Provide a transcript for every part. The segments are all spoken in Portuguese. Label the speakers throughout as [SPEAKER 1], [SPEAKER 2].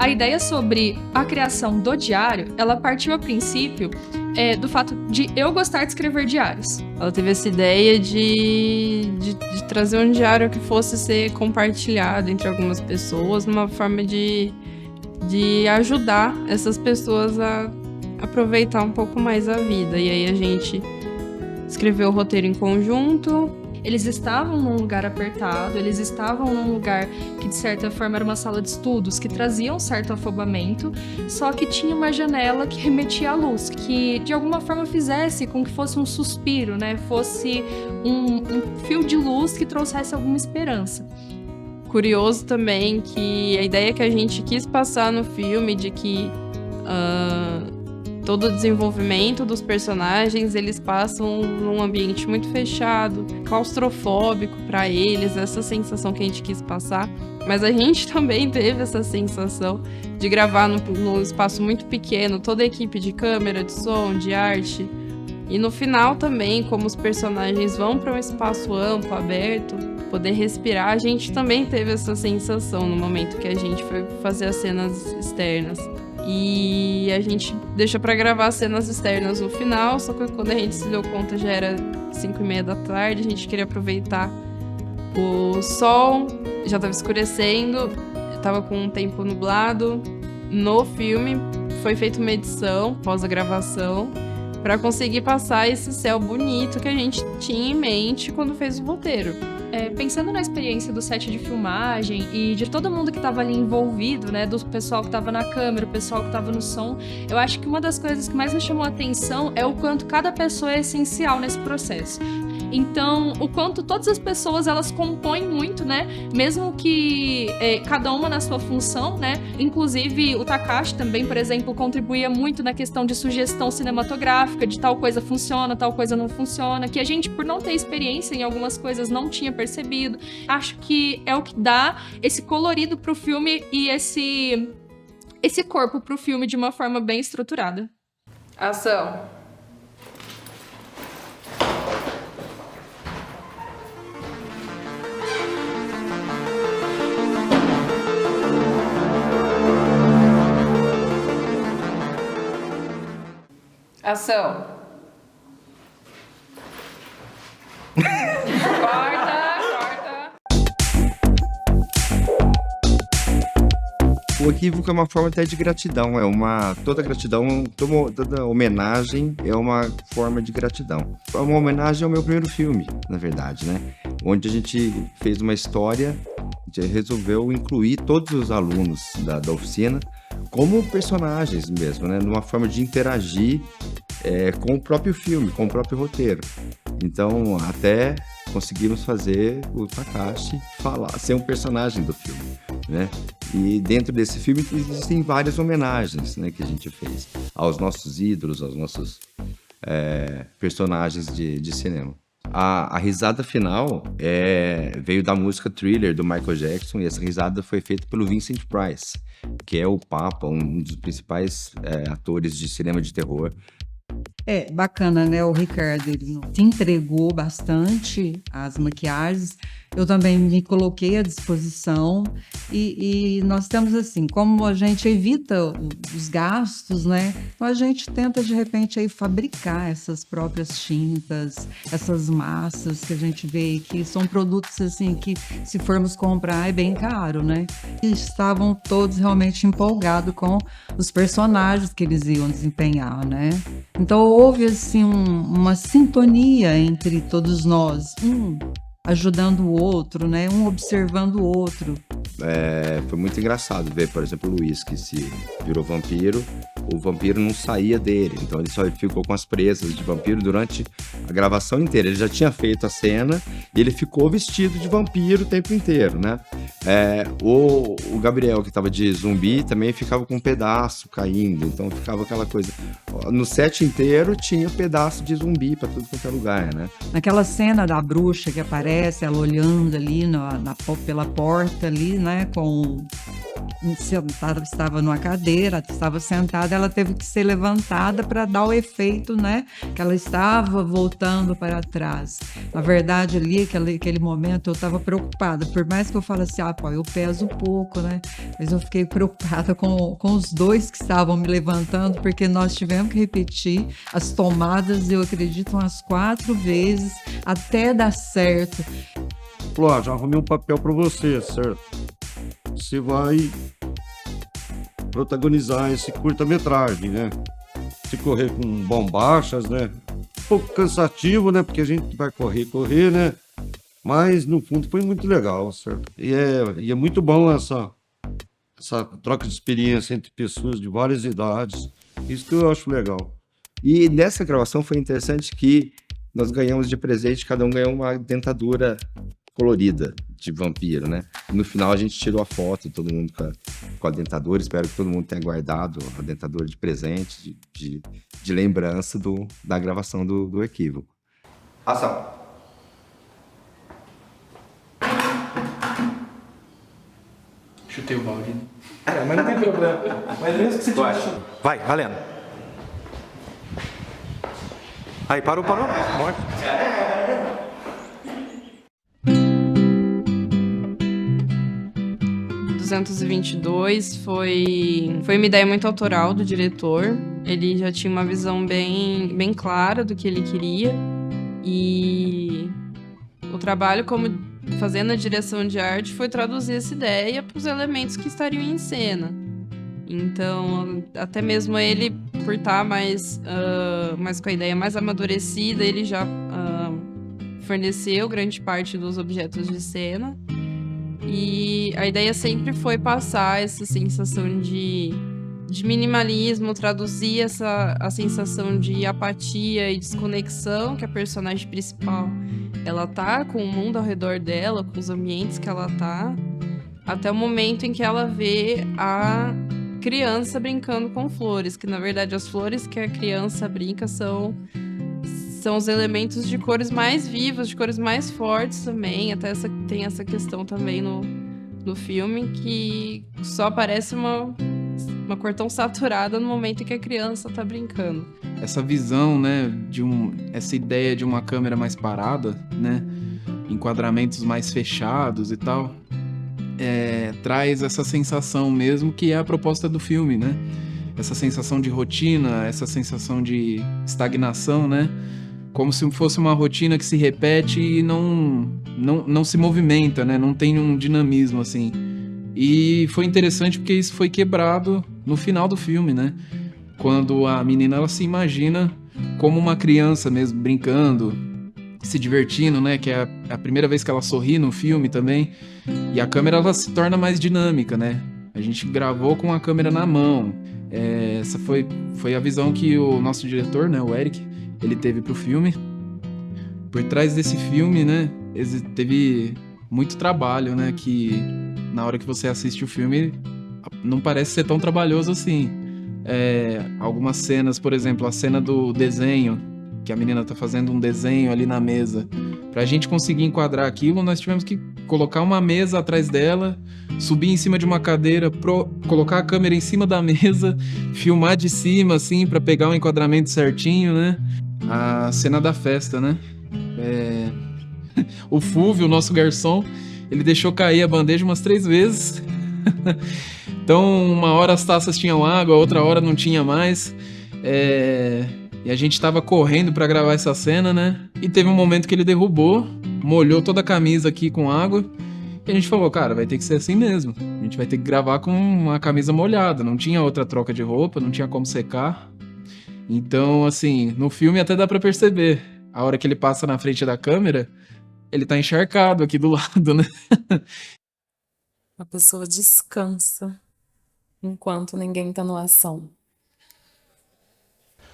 [SPEAKER 1] A ideia sobre a criação do diário, ela partiu a princípio do fato de eu gostar de escrever diários.
[SPEAKER 2] Ela teve essa ideia de trazer um diário que fosse ser compartilhado entre algumas pessoas, numa forma de ajudar essas pessoas a aproveitar um pouco mais a vida. E aí a gente escreveu o roteiro em conjunto.
[SPEAKER 1] Eles estavam num lugar apertado, eles estavam num lugar que, de certa forma, era uma sala de estudos, que trazia um certo afobamento, só que tinha uma janela que remetia à luz, que, de alguma forma, fizesse com que fosse um suspiro, né? Fosse um fio de luz que trouxesse alguma esperança.
[SPEAKER 2] Curioso também que a ideia que a gente quis passar no filme de que todo o desenvolvimento dos personagens, eles passam num ambiente muito fechado, claustrofóbico para eles, essa sensação que a gente quis passar. Mas a gente também teve essa sensação de gravar num espaço muito pequeno, toda a equipe de câmera, de som, de arte. E no final também, como os personagens vão para um espaço amplo, aberto, poder respirar, a gente também teve essa sensação no momento que a gente foi fazer as cenas externas. E a gente deixou pra gravar as cenas externas no final, só que quando a gente se deu conta já era 5:30 da tarde, a gente queria aproveitar o sol, já tava escurecendo, tava com um tempo nublado. No filme foi feita uma edição pós a gravação pra conseguir passar esse céu bonito que a gente tinha em mente quando fez o roteiro.
[SPEAKER 1] Pensando na experiência do set de filmagem e de todo mundo que estava ali envolvido, né, do pessoal que estava na câmera, o pessoal que estava no som, eu acho que uma das coisas que mais me chamou a atenção é o quanto cada pessoa é essencial nesse processo. Então, o quanto todas as pessoas, elas compõem muito, né? Mesmo que cada uma na sua função, né? Inclusive, o Takashi também, por exemplo, contribuía muito na questão de sugestão cinematográfica, de tal coisa funciona, tal coisa não funciona, que a gente, por não ter experiência em algumas coisas, não tinha percebido. Acho que é o que dá esse colorido pro filme e esse corpo pro filme de uma forma bem estruturada.
[SPEAKER 2] Ação! Ação! Corta!
[SPEAKER 3] O equívoco é uma forma até de gratidão, toda gratidão, toda homenagem é uma forma de gratidão. Uma homenagem ao meu primeiro filme, na verdade, né? Onde a gente fez uma história, a gente resolveu incluir todos os alunos da oficina como personagens mesmo, né? Numa forma de interagir com o próprio filme, com o próprio roteiro. Então, até conseguimos fazer o Takashi ser um personagem do filme, né? E dentro desse filme existem várias homenagens, né, que a gente fez aos nossos ídolos, aos nossos personagens de cinema. A risada final veio da música Thriller, do Michael Jackson, e essa risada foi feita pelo Vincent Price, que é o Papa, um dos principais atores de cinema de terror.
[SPEAKER 4] Bacana, né? O Ricardo, ele se entregou bastante às maquiagens. Eu também me coloquei à disposição e nós temos assim, como a gente evita os gastos, né? Então a gente tenta de repente aí fabricar essas próprias tintas, essas massas que a gente vê que são produtos assim que se formos comprar é bem caro, né? E estavam todos realmente empolgados com os personagens que eles iam desempenhar, né? Então houve assim uma sintonia entre todos nós, ajudando o outro, né? Um observando o outro.
[SPEAKER 3] Foi muito engraçado ver, por exemplo, o Luiz, que se virou vampiro, o vampiro não saía dele, então ele só ficou com as presas de vampiro durante a gravação inteira. Ele já tinha feito a cena e ele ficou vestido de vampiro o tempo inteiro, né? O Gabriel, que estava de zumbi, também ficava com um pedaço caindo, então ficava aquela coisa. No set inteiro tinha pedaço de zumbi para tudo quanto é lugar, né?
[SPEAKER 4] Naquela cena da bruxa que aparece, ela olhando ali pela porta ali, né, com sentada, estava numa cadeira, estava sentada, ela teve que ser levantada para dar o efeito, né? Que ela estava voltando para trás. Na verdade, ali, aquele momento, eu estava preocupada. Por mais que eu fale assim, pô, eu peso pouco, né? Mas eu fiquei preocupada com os dois que estavam me levantando, porque nós tivemos que repetir as tomadas, eu acredito, umas 4 vezes, até dar certo.
[SPEAKER 5] Falou, já arrumei um papel para você, certo? Você vai protagonizar esse curta-metragem, né? Se correr com bombachas, né? Um pouco cansativo, né? Porque a gente vai correr, né? Mas, no fundo, foi muito legal, certo? E é muito bom essa troca de experiência entre pessoas de várias idades. Isso que eu acho legal.
[SPEAKER 3] E nessa gravação foi interessante que nós ganhamos de presente, cada um ganhou uma dentadura colorida de vampiro, né? No final a gente tirou a foto, todo mundo com a dentadura. Espero que todo mundo tenha guardado a dentadura de presente, de lembrança da gravação do Equívoco. Ação!
[SPEAKER 6] Chutei o balde, né? Mas não tem problema. Mas mesmo que você tivesse... Vai, valendo. Aí, parou. Morte.
[SPEAKER 2] 222 foi uma ideia muito autoral do diretor. Ele já tinha uma visão bem clara do que ele queria. E o trabalho fazendo a direção de arte foi traduzir essa ideia para os elementos que estariam em cena. Então, até mesmo ele, por estar mais com a ideia mais amadurecida, ele já forneceu grande parte dos objetos de cena. E a ideia sempre foi passar essa sensação de minimalismo, traduzir a sensação de apatia e desconexão que a personagem principal ela tá com o mundo ao redor dela, com os ambientes que ela tá, até o momento em que ela vê a criança brincando com flores, que na verdade as flores que a criança brinca são os elementos de cores mais vivas, de cores mais fortes também. Até tem essa questão também no filme, que só aparece uma cor tão saturada no momento em que a criança tá brincando.
[SPEAKER 6] Essa visão, né, essa ideia de uma câmera mais parada, né, enquadramentos mais fechados e tal, traz essa sensação mesmo que é a proposta do filme, né? Essa sensação de rotina, essa sensação de estagnação, né? Como se fosse uma rotina que se repete e não se movimenta, né? Não tem um dinamismo, assim. E foi interessante porque isso foi quebrado no final do filme, né? Quando a menina, ela se imagina como uma criança mesmo, brincando, se divertindo, né? Que é a primeira vez que ela sorri no filme também. E a câmera, ela se torna mais dinâmica, né? A gente gravou com a câmera na mão. Essa foi a visão que o nosso diretor, né? O Eric, ele teve pro filme. Por trás desse filme, né? Teve muito trabalho, né? Que na hora que você assiste o filme, não parece ser tão trabalhoso assim. Algumas cenas, por exemplo, a cena do desenho, que a menina tá fazendo um desenho ali na mesa. Pra gente conseguir enquadrar aquilo, nós tivemos que colocar uma mesa atrás dela, subir em cima de uma cadeira, colocar a câmera em cima da mesa, filmar de cima, assim, pra pegar o enquadramento certinho, né? A cena da festa, né? O Fúvio, o nosso garçom, ele deixou cair a bandeja umas 3 vezes. Então, uma hora as taças tinham água, outra hora não tinha mais. E a gente tava correndo pra gravar essa cena, né? E teve um momento que ele derrubou, molhou toda a camisa aqui com água. E a gente falou, cara, vai ter que ser assim mesmo. A gente vai ter que gravar com uma camisa molhada. Não tinha outra troca de roupa, não tinha como secar. Então, assim, no filme até dá pra perceber. A hora que ele passa na frente da câmera, ele tá encharcado aqui do lado, né?
[SPEAKER 7] A pessoa descansa enquanto ninguém tá na ação.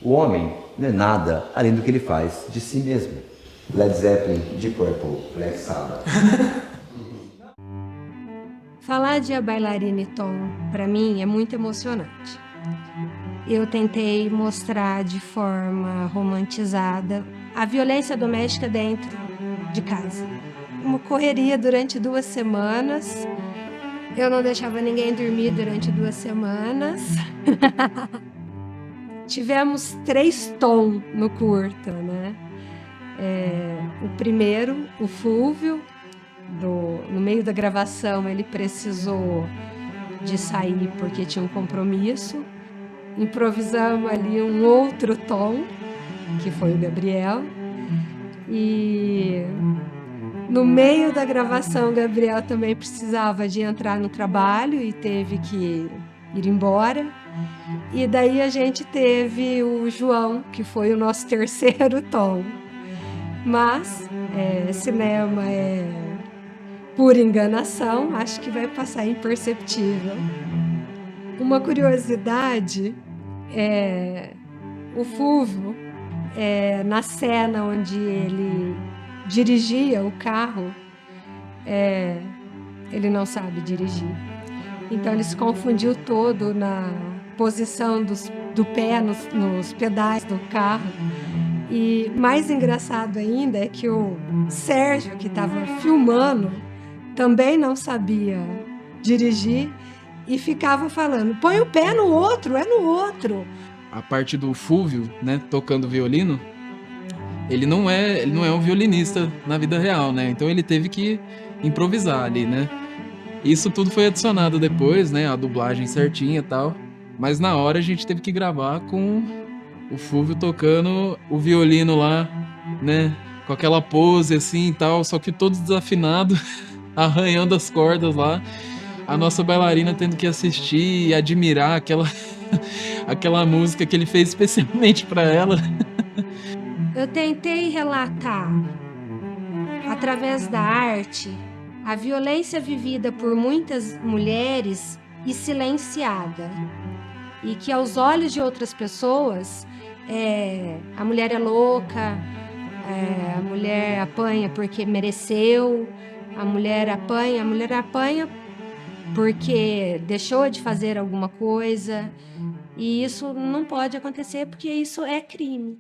[SPEAKER 8] O homem não é nada além do que ele faz de si mesmo. Led Zeppelin, Deep Purple, Black Sabbath.
[SPEAKER 9] Falar de A Bailarina e Tom, para mim, é muito emocionante. Eu tentei mostrar de forma romantizada a violência doméstica dentro de casa. Uma correria durante 2 semanas Eu não deixava ninguém dormir durante 2 semanas. Tivemos 3 tons no curta, né? O primeiro, o Fúvio, no meio da gravação, ele precisou de sair porque tinha um compromisso. Improvisamos ali um outro tom, que foi o Gabriel. E no meio da gravação, o Gabriel também precisava de entrar no trabalho e teve que ir embora. E daí a gente teve o João, que foi o nosso terceiro tom. Mas cinema é pura enganação, acho que vai passar imperceptível. Uma curiosidade é o Fúvio, na cena onde ele dirigia o carro, ele não sabe dirigir. Então ele se confundiu todo na posição do pé nos pedais do carro. E mais engraçado ainda é que o Sérgio, que estava filmando, também não sabia dirigir e ficava falando: põe o pé no outro, é no outro.
[SPEAKER 6] A parte do Fúvio, né, tocando violino, ele não é um violinista na vida real, né? Então ele teve que improvisar ali, né? Isso tudo foi adicionado depois, né? A dublagem certinha e tal. Mas na hora a gente teve que gravar com o Fúvio tocando o violino lá, né? Com aquela pose assim e tal, só que todo desafinado, arranhando as cordas lá. A nossa bailarina tendo que assistir e admirar aquela música que ele fez especialmente para ela.
[SPEAKER 9] Eu tentei relatar, através da arte, a violência vivida por muitas mulheres e silenciada. E que aos olhos de outras pessoas, a mulher é louca, a mulher apanha porque mereceu, a mulher apanha porque deixou de fazer alguma coisa. E isso não pode acontecer porque isso é crime.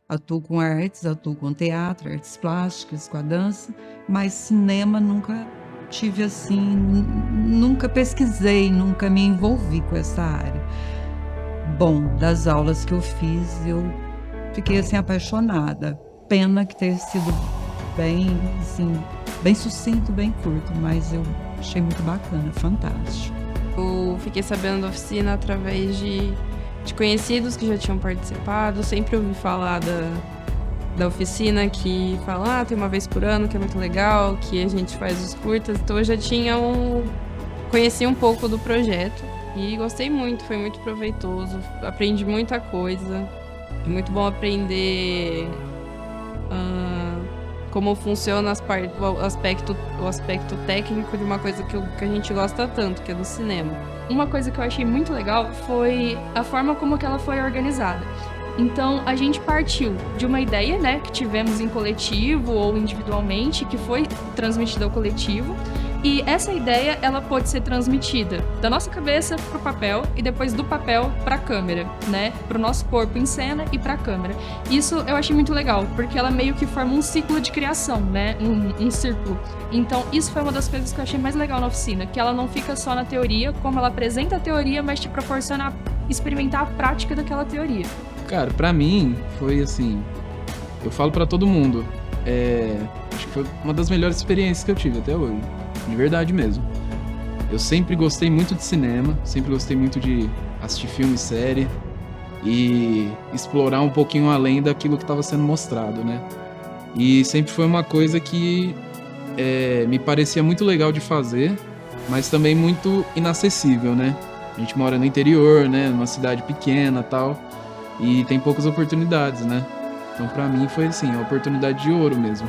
[SPEAKER 4] Atuo com artes, atuo com teatro, artes plásticas, com a dança, mas cinema nunca tive assim, nunca pesquisei, nunca me envolvi com essa área. Bom, das aulas que eu fiz, eu fiquei assim apaixonada. Pena que ter sido bem sucinto, bem curto, mas eu achei muito bacana, fantástico.
[SPEAKER 2] Eu fiquei sabendo da oficina através de conhecidos que já tinham participado. Sempre ouvi falar da oficina, que fala, tem uma vez por ano, que é muito legal, que a gente faz os curtas. Então eu já conheci um pouco do projeto e gostei muito, foi muito proveitoso, aprendi muita coisa. É muito bom aprender como funciona o aspecto técnico de uma coisa que a gente gosta tanto, que é do cinema.
[SPEAKER 1] Uma coisa que eu achei muito legal foi a forma como que ela foi organizada. Então, a gente partiu de uma ideia, né, que tivemos em coletivo ou individualmente, que foi transmitida ao coletivo. E essa ideia, ela pode ser transmitida da nossa cabeça pro papel e depois do papel pra câmera, né? Pro nosso corpo em cena e pra câmera. Isso eu achei muito legal, porque ela meio que forma um ciclo de criação, né? Um círculo. Então, isso foi uma das coisas que eu achei mais legal na oficina, que ela não fica só na teoria, como ela apresenta a teoria, mas te proporciona experimentar a prática daquela teoria.
[SPEAKER 6] Cara, pra mim, foi assim... Eu falo pra todo mundo. Acho que foi uma das melhores experiências que eu tive até hoje. De verdade mesmo. Eu sempre gostei muito de cinema, sempre gostei muito de assistir filme e série e explorar um pouquinho além daquilo que estava sendo mostrado, né? E sempre foi uma coisa que me parecia muito legal de fazer, mas também muito inacessível, né? A gente mora no interior, né? Numa cidade pequena e tal, e tem poucas oportunidades, né? Então pra mim foi assim, a oportunidade de ouro mesmo.